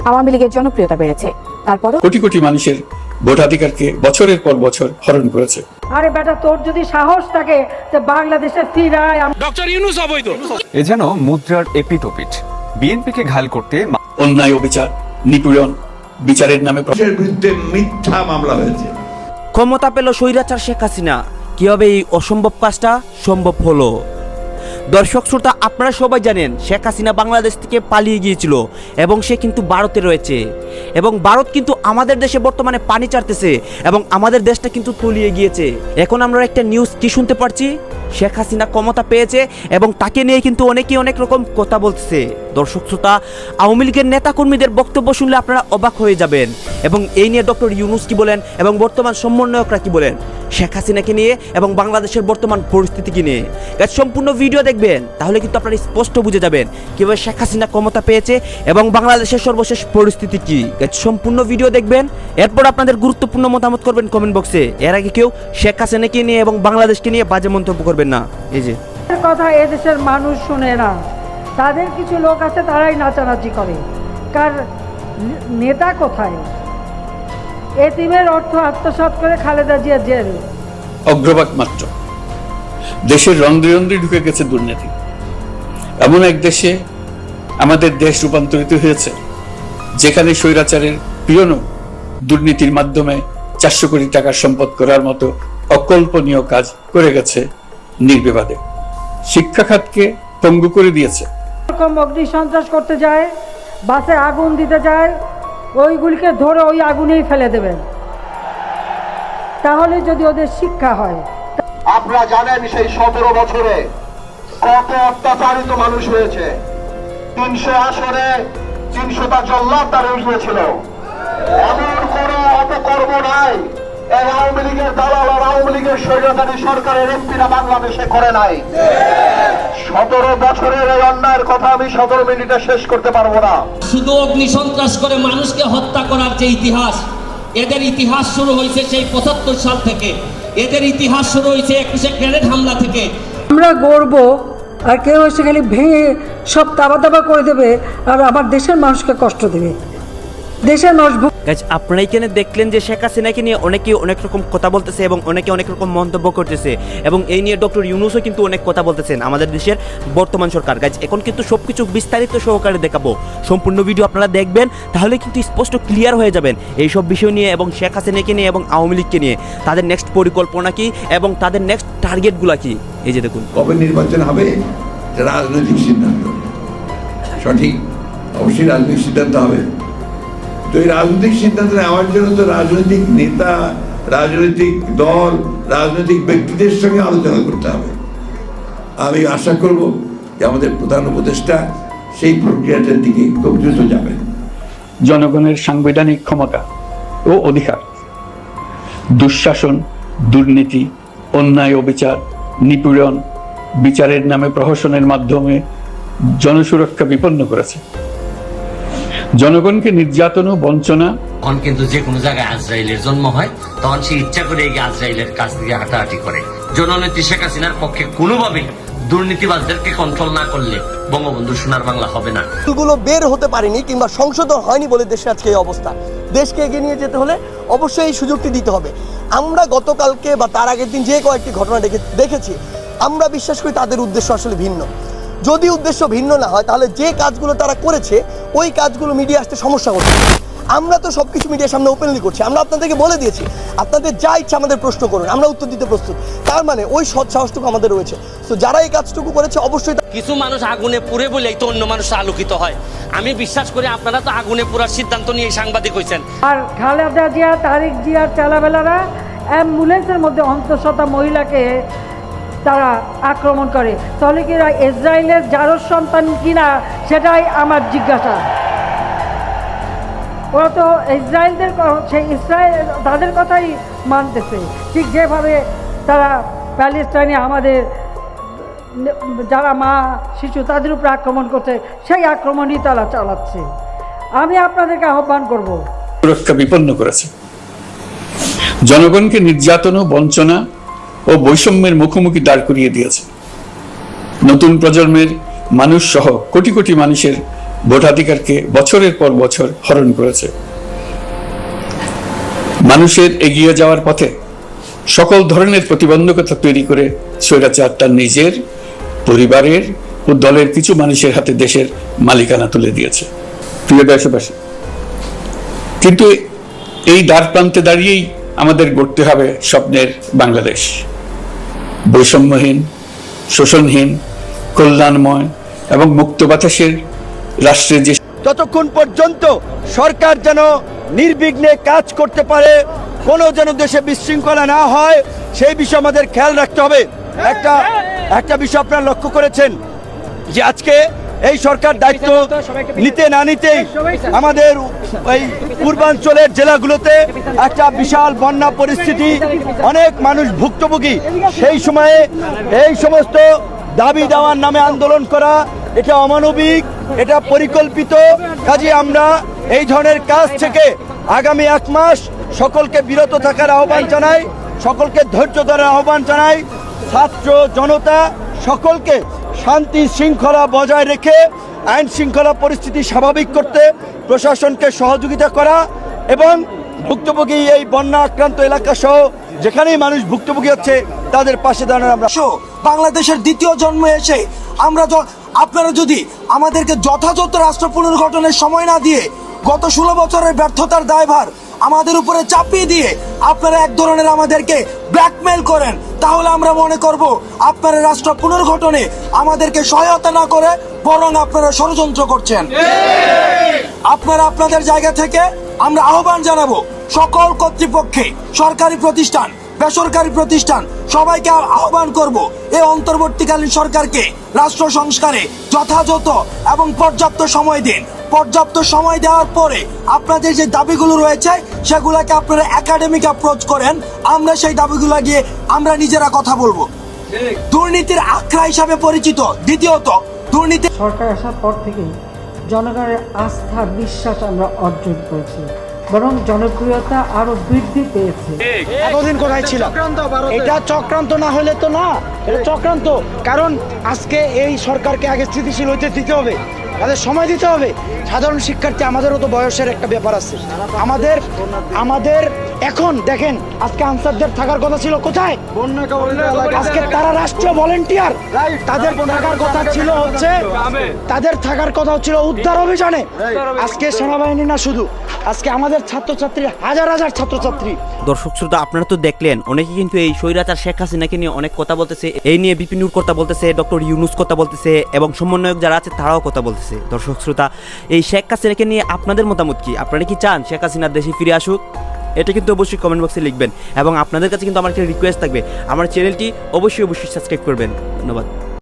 আওয়ামী লীগের জনপ্রিয়তা বেড়েছে, তারপরও কোটি কোটি মানুষের ভোটাধিকারকে বছরের পর বছর হরণ করেছে। আরে বেটা, তোর যদি সাহস থাকে যে বাংলাদেশে ফিরায়, ডক্টর ইউনূস অবৈধ। এ যেন মুদ্রার এপিটোপিট। বিএনপিকে ঘায়াল করতে অন্যায় অবিচার, নিপীড়ন, বিচারের নামে বিরুদ্ধে মিথ্যা মামলা হয়েছে। ক্ষমতা পেল স্বৈরাচার শেখ হাসিনা, কিভাবে এই অসম্ভব কাজটা সম্ভব হলো? দর্শক শ্রোতা, আপনারা সবাই জানেন শেখ হাসিনা বাংলাদেশ থেকে পালিয়ে গিয়েছিল এবং সে কিন্তু ভারতে রয়েছে, এবং ভারত কিন্তু আমাদের দেশে বর্তমানে পানি চাড়তেছে এবং আমাদের দেশটা কিন্তু তলিয়ে গিয়েছে। এখন আমরা একটা নিউজ কি শুনতে পারছি, শেখ হাসিনা ক্ষমতা পেয়েছে এবং তাকে নিয়ে কিন্তু অনেকেই অনেক রকম কথা বলতেছে। দর্শক শ্রোতা, আওয়ামী লীগের নেতাকর্মীদের বক্তব্য শুনলে আপনারা অবাক হয়ে যাবেন, এবং এই নিয়ে ডক্টর ইউনূস কি বলেন এবং বর্তমান সমন্বয়করা কি বলেন শেখ হাসিনাকে নিয়ে এবং বাংলাদেশের বর্তমান পরিস্থিতিকে নিয়ে। সম্পূর্ণ ভিডিও দেখবেন, তাহলে কিন্তু আপনারা স্পষ্ট বুঝে যাবেন কিভাবে শেখ হাসিনা ক্ষমতা পেয়েছে এবং বাংলাদেশের সর্বশেষ পরিস্থিতি কি। সম্পূর্ণ ভিডিও দেখবেন, এরপর আপনাদের গুরুত্বপূর্ণ মতামত করবেন কমেন্ট বক্সে। এর আগে কেউ শেখ হাসিনাকে নিয়ে এবং বাংলাদেশকে নিয়ে বাজে মন্তব্য করবেন না। এই যে কথা এদেশের মানুষ শুনে না, তাদের কিছু লোক আছে তারাই নাচানাচি করে। কার নেতা কোথায়? এতিমের অর্থ আত্মসাৎ করে খালেদা জিয়া জেল। অগ্রভাগ মাত্র দেশের রন্ধ্রে রন্ধ্রে ঢুকে গেছে দুর্নীতি। এমন এক দেশে আমাদের দেশ রূপান্তরিত হয়েছে যেখানে স্বৈরাচারের পিয়নও দুর্নীতির মাধ্যমে 400 কোটি টাকার সম্পদ করার মতো অকল্পনীয় কাজ করে গেছে নির্বিবাদে। শিক্ষা খাতকে পঙ্গু করে দিয়েছে। এরকম অগ্নি সন্ত্রাস করতে যায়, বাসে আগুন দিতে যায়, ওইগুলিকে ধরে ওই আগুনেই ফেলে দেবেন, তাহলে যদি ওদের শিক্ষা হয়। আপনারা জানেন সেই 17 বছরে কত অত্যাচারিত মানুষ হয়েছে। 300 আসনে 300টা জল্লাদ তার হয়েছিল। এমন কোন অপকর্ম নাই এই আওয়ামী লীগের দালাল আর আওয়ামী লীগের স্বৈরাচারী সরকারের এমপিরা বাংলাদেশে করে নাই। 17 বছরের এই অন্যায়ের কথা আমি 17 মিনিটে শেষ করতে পারবো না। শুধু অগ্নি সন্ত্রাস করে মানুষকে হত্যা করার যে ইতিহাস, এদের ইতিহাস শুরু হয়েছে সেই 75 সাল থেকে। এদের ইতিহাস শুরু হয়েছে 21শে গ্রেনেড হামলা থেকে। আমরা গর্ব, আর কেউ এসে খালি ভেঙে সব তাবা তাবা করে দেবে আর আমার দেশের মানুষকে কষ্ট দেবে। দেশের মানুষ আপনারা এখানে দেখলেন যে শেখ হাসিনাকে নিয়ে অনেকে অনেক রকম কথা বলতেছে এবং অনেকে অনেক রকম মন্তব্য করতেছে, এবং এই নিয়ে ডক্টর ইউনূসও কিন্তু অনেক কথা বলতেছেন আমাদের দেশের বর্তমান সরকার। গাইজ এখন কিন্তু সবকিছু বিস্তারিত সহকারে দেখাবো, সম্পূর্ণ ভিডিও আপনারা দেখবেন, তাহলে কিন্তু স্পষ্ট ক্লিয়ার হয়ে যাবেন এইসব বিষয় নিয়ে এবং শেখ হাসিনাকে নিয়ে এবং আওয়ামী লীগকে নিয়ে তাদের নেক্সট পরিকল্পনা কি এবং তাদের নেক্সট টার্গেটগুলো কি। এই যে দেখুন, কবে নির্বাচন হবে রাজনৈতিক সিদ্ধান্ত, সঠিক অবশ্যই রাজনৈতিক সিদ্ধান্ত হবে। তো এই রাজনৈতিক সিদ্ধান্ত নেওয়ার জন্য তো রাজনৈতিক নেতা, রাজনৈতিক দল, রাজনৈতিক ব্যক্তিদের সঙ্গে আলোচনা করতে হবে। আমি আশা করব যে আমাদের প্রধান উপদেষ্টা সেই প্রক্রিয়াটার দিকে খুব দ্রুত যাবেন। জনগণের সাংবিধানিক ক্ষমতা ও অধিকার দুঃশাসন, দুর্নীতি, অন্যায় অবিচার, নিপীড়ন, বিচারের নামে প্রহসনের মাধ্যমে জনসুরক্ষা বিপন্ন করেছে। জনগণকে নির্যাতন ও বঞ্চনা। তখন কিন্তু যে কোনো জায়গায় আজরাইলের জন্ম হয়, তখন সে ইচ্ছা করে এই আজরাইলের কাছ থেকে হাঁটাহাঁটি করে। জননেত্রী শেখ হাসিনার পক্ষে কোনোভাবেই দুর্নীতিবাজদেরকে কন্ট্রোল না করলে বঙ্গবন্ধু সোনার বাংলা হবে না। গুলো বের হতে পারেনি কিংবা সংশোধন হয়নি বলে দেশে আজকে এই অবস্থা। দেশকে এগিয়ে নিয়ে যেতে হলে অবশ্যই এই সুযোগটি দিতে হবে। আমরা গতকালকে বা তার আগের দিন যে কয়েকটি ঘটনা দেখেছি, আমরা বিশ্বাস করি তাদের উদ্দেশ্য আসলে ভিন্ন। যদি উদ্দেশ্য ভিন্ন না হয় তাহলে যে কাজগুলো তারা করেছে ওই কাজগুলো মিডিয়া আসতে সমস্যা হচ্ছে। আমরা তো সবকিছু মিডিয়ার সামনে ওপেনলি করছি। আমরা আপনাদেরকে বলে দিয়েছি আপনাদের যা ইচ্ছা আমাদের প্রশ্ন করুন, আমরা উত্তর দিতে প্রস্তুত। তার মানে ওই সৎ সাহসটুকু আমাদের রয়েছে। তো যারা এই কাজটুকু করেছে অবশ্যই কিছু মানুষ আগুনে পুড়ে বলেই তো অন্য মানুষ আলোকিত হয়। আমি বিশ্বাস করি আপনারা তো আগুনে পুরার সিদ্ধান্ত নিয়ে সাংবাদিক হয়েছেন। আর খালেদা জিয়া, তারেক জিয়ার চালাবেলারা অ্যাম্বুলেন্সের মধ্যে অন্তঃসত্ত্বা মহিলাকে তারা আক্রমণ করে, তাহলে কি ইসরায়েলের জারজ সন্তান কিনা সেটাই আমার জিজ্ঞাসা। ওরা তো ইসরায়েলদের সেই ইসরায়েল তাদের কথাই মানতেছে, ঠিক যেভাবে তারা প্যালেস্টাইনে আমাদের যারা মা শিশু তাদের উপরে আক্রমণ করছে, সেই আক্রমণই তারা চালাচ্ছে। আমি আপনাদেরকে আহ্বান করব, সুরক্ষা বিপন্ন করেছে। জনগণকে নির্যাতন ও বঞ্চনা ও বৈষম্যের মুখোমুখি দাঁড় করিয়ে দিয়েছে। নতুন প্রজন্মের মানুষ সহ কোটি কোটি মানুষের ভোটাধিকারকে বছরের পর বছর হরণ করেছে। মানুষের এগিয়ে যাওয়ার পথে সকল ধরনের প্রতিবন্ধকতা তৈরি করে স্বৈরাচার তার নিজের, পরিবারের ও দলের কিছু মানুষের হাতে দেশের মালিকানা তুলে দিয়েছে। প্রিয় দেশবাসী, কিন্তু এই দ্বার প্রান্তে দাঁড়িয়েই আমাদের গড়তে হবে স্বপ্নের বাংলাদেশ, বৈষম্যহীন, শোষণহীন, কল্যাণময় এবং মুক্ত বাতাসের রাষ্ট্রের যে ততক্ষণ পর্যন্ত সরকার যেন নির্বিঘ্নে কাজ করতে পারে, কোনো যেন দেশে বিশৃঙ্খলা না হয়, সেই বিষয়ে আমাদের খেয়াল রাখতে হবে। একটা বিষয় আপনারা লক্ষ্য করেছেন যে আজকে এই সরকার দায়িত্ব নিতে না নিতেই আমাদের এই পূর্বাঞ্চলের জেলাগুলোতে একটা বিশাল বন্যা পরিস্থিতি, অনেক মানুষ ভুক্তভোগী। সেই সময়ে এই সমস্ত দাবি দেওয়ার নামে আন্দোলন করা এটা অমানবিক, এটা পরিকল্পিত। কাজে আমরা এই ধরনের কাজ থেকে আগামী 1 মাস সকলকে বিরত থাকার আহ্বান জানাই, সকলকে ধৈর্য ধরার আহ্বান জানাই। ছাত্র জনতা সকলকে শান্তি শৃঙ্খলা বজায় রেখে আইন শৃঙ্খলা পরিস্থিতি স্বাভাবিক করতে প্রশাসনকে সহযোগিতা করা এবং ভুক্তভোগী এই বন্যা আক্রান্ত এলাকা সহ যেখানেই মানুষ ভুক্তভোগী হচ্ছে তাদের পাশে দাঁড়ানো। আমরা বাংলাদেশের দ্বিতীয় জন্ম এসে আমরা আপনারা যদি আমাদেরকে যথাযথ রাষ্ট্র পুনর্গঠনের সময় না দিয়ে গত 16 বছরের ব্যর্থতার দায়ভার আমাদের উপরে চাপিয়ে দিয়ে আপনারা এক ধরনের আমাদেরকে ব্ল্যাকমেল করেন, তাহলে আমরা মনে করব আপনারা রাষ্ট্র পুনর্গঠনে আমাদেরকে সহায়তা না করে বরং আপনারা ষড়যন্ত্র করছেন। আপনারা আপনাদের জায়গা থেকে আমরা আহ্বান জানাবো সকল কর্তৃপক্ষে, সরকারি প্রতিষ্ঠান, বেসরকারি প্রতিষ্ঠান সবাইকে আহ্বান করব এই অন্তর্বর্তীকালীন সরকারকে রাষ্ট্র সংস্কারে যথাযথ এবং পর্যাপ্ত সময় দিন। পর্যাপ্ত সময় দেওয়ার পরে আপনাদের যে দাবিগুলো রয়েছে সেগুলোকে আপনারা একাডেমিক অ্যাপ্রোচ করেন, আমরা সেই দাবিগুলো গিয়ে আমরা নিজেরা কথা বলবো। দুর্নীতির আখড়া হিসাবে পরিচিত দ্বিতীয়ত দুর্নীতি সরকার আসার পর থেকেই জনগণের আস্থা বিশ্বাস আমরা অর্জন করেছি, বরং জনপ্রিয়তা আরো বৃদ্ধি পেয়েছে। এতদিন কোথায় ছিল? এটা চক্রান্ত না হলে তো না, এটা চক্রান্ত। কারণ আজকে এই সরকারকে আগে স্থিতিশীল হইতে দিতে হবে, তাদের সময় দিতে হবে। সাধারণ শিক্ষার্থী আমাদেরও তো বয়সের একটা ব্যাপার আছে। আমাদের এখন দেখেন আজকে আনসারদের থাকার কথা ছিল কোথায়? আজকে তারা রাষ্ট্রীয় ভলেন্টিয়ার, তাদের থাকার কথা ছিল উদ্ধার অভিযানে। আজকে সেনাবাহিনী না, শুধু আজকে আমাদের ছাত্রছাত্রী, হাজার হাজার ছাত্রছাত্রী। দর্শক শ্রোতা, আপনারা তো দেখলেন অনেকে কিন্তু এই স্বৈরাচার শেখ হাসিনাকে নিয়ে অনেক কথা বলতেছে। এই নিয়ে বিপিন নূর কথা বলতেছে, ডক্টর ইউনুস কথা বলতেছে এবং সমন্বয়ক যারা আছে তারাও কথা বলতেছে। দর্শক শ্রোতা, এই শেখ হাসিনাকে নিয়ে আপনাদের মতামত কি? আপনারা কি চান শেখ হাসিনা দেশে ফিরে আসুক? এটা কিন্তু অবশ্যই কমেন্ট বক্সে লিখবেন এবং আপনাদের কাছে কিন্তু আমার একটা রিকোয়েস্ট থাকবে, আমার চ্যানেলটি অবশ্যই সাবস্ক্রাইব করবেন। ধন্যবাদ।